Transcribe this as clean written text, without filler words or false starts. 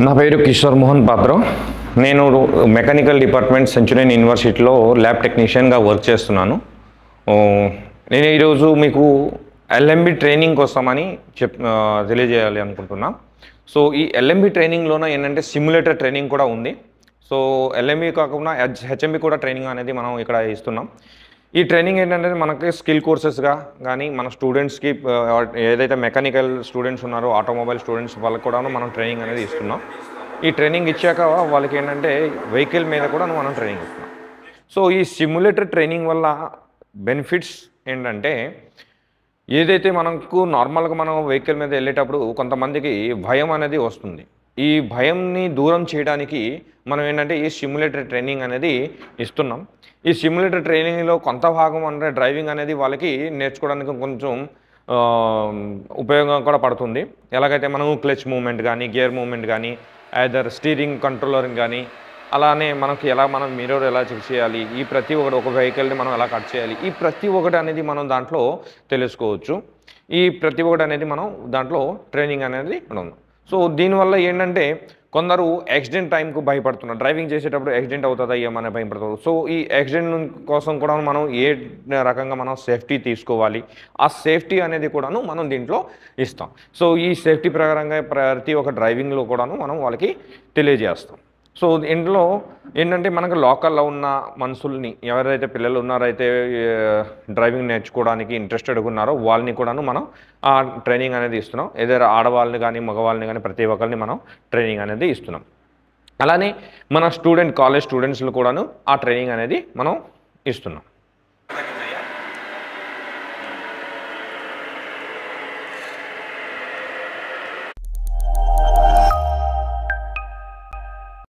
నా పేరు కిషోర్ మోహన్ పాత్ర. నేను మెకానికల్ డిపార్ట్మెంట్ సెంచురియన్ యూనివర్సిటీలో ల్యాబ్ టెక్నీషియన్గా వర్క్ చేస్తున్నాను. నేను ఈరోజు మీకు ఎల్ఎంబి ట్రైనింగ్ కోసమని తెలియజేయాలి అనుకుంటున్నా. సో ఈ ఎల్ఎంబి ట్రైనింగ్లోనే ఏంటంటే సిమ్యులేటర్ ట్రైనింగ్ కూడా ఉంది. సో ఎల్ఎంబి కాకుండా హెచ్ఎంబి కూడా ట్రైనింగ్ అనేది మనం ఇక్కడ ఇస్తున్నాం. ఈ ట్రైనింగ్ ఏంటంటే మనకి స్కిల్ కోర్సెస్గా కానీ మన స్టూడెంట్స్కి ఏదైతే మెకానికల్ స్టూడెంట్స్ ఉన్నారో ఆటోమొబైల్ స్టూడెంట్స్ వాళ్ళకి కూడా మనం ట్రైనింగ్ అనేది ఇస్తున్నాం. ఈ ట్రైనింగ్ ఇచ్చాక వాళ్ళకి ఏంటంటే వెహికల్ మీద కూడా మనం ట్రైనింగ్ ఇస్తున్నాం. సో ఈ సిమ్యులేటర్ ట్రైనింగ్ వల్ల బెనిఫిట్స్ ఏంటంటే ఏదైతే మనకు నార్మల్గా మనం వెహికల్ మీద వెళ్ళేటప్పుడు కొంతమందికి భయం అనేది వస్తుంది. ఈ భయంని దూరం చేయడానికి మనం ఏంటంటే ఈ సిమ్యులేటర్ ట్రైనింగ్ అనేది ఇస్తున్నాం. ఈ సిమ్యులేటర్ ట్రైనింగ్లో కొంత భాగం అంటే డ్రైవింగ్ అనేది వాళ్ళకి నేర్చుకోవడానికి కొంచెం ఉపయోగం కూడా పడుతుంది. ఎలాగైతే మనం క్లచ్ మూవ్మెంట్ కానీ గేర్ మూవ్మెంట్ కానీ ఐదర్ స్టీరింగ్ కంట్రోలరింగ్ కానీ అలానే మనకి మనం మిర్రర్ ఎలా చెక్ చేయాలి, ఈ ప్రతి ఒక్కటి ఒక వెహికల్ని మనం ఎలా కట్ చేయాలి, ఈ ప్రతి ఒక్కటి అనేది మనం దాంట్లో తెలుసుకోవచ్చు. ఈ ప్రతి ఒక్కటి అనేది మనం దాంట్లో ట్రైనింగ్ అనేది ఉంది. సో దీనివల్ల ఏంటంటే కొందరు యాక్సిడెంట్ టైంకు భయపడుతున్నారు. డ్రైవింగ్ చేసేటప్పుడు యాక్సిడెంట్ అవుతుందా ఏమని భయపడుతుంది. సో ఈ యాక్సిడెంట్ కోసం కూడా మనం ఏ రకంగా మనం సేఫ్టీ తీసుకోవాలి, ఆ సేఫ్టీ అనేది కూడాను మనం దీంట్లో ఇస్తాం. సో ఈ సేఫ్టీ ప్రకారంగా ప్రతి ఒక్క డ్రైవింగ్లో కూడాను మనం వాళ్ళకి తెలియజేస్తాం. సో ఇంట్లో ఏంటంటే మనకు లోకల్లో ఉన్న మనుషుల్ని ఎవరైతే పిల్లలు ఉన్నారైతే డ్రైవింగ్ నేర్చుకోవడానికి ఇంట్రెస్టెడ్గా ఉన్నారో వాళ్ళని కూడాను మనం ఆ ట్రైనింగ్ అనేది ఇస్తున్నాం. ఏదైనా ఆడవాళ్ళని కానీ మగవాళ్ళని కానీ ప్రతి ఒక్కరిని మనం ట్రైనింగ్ అనేది ఇస్తున్నాం. అలానే మన కాలేజ్ స్టూడెంట్స్లు కూడాను ఆ ట్రైనింగ్ అనేది మనం ఇస్తున్నాం.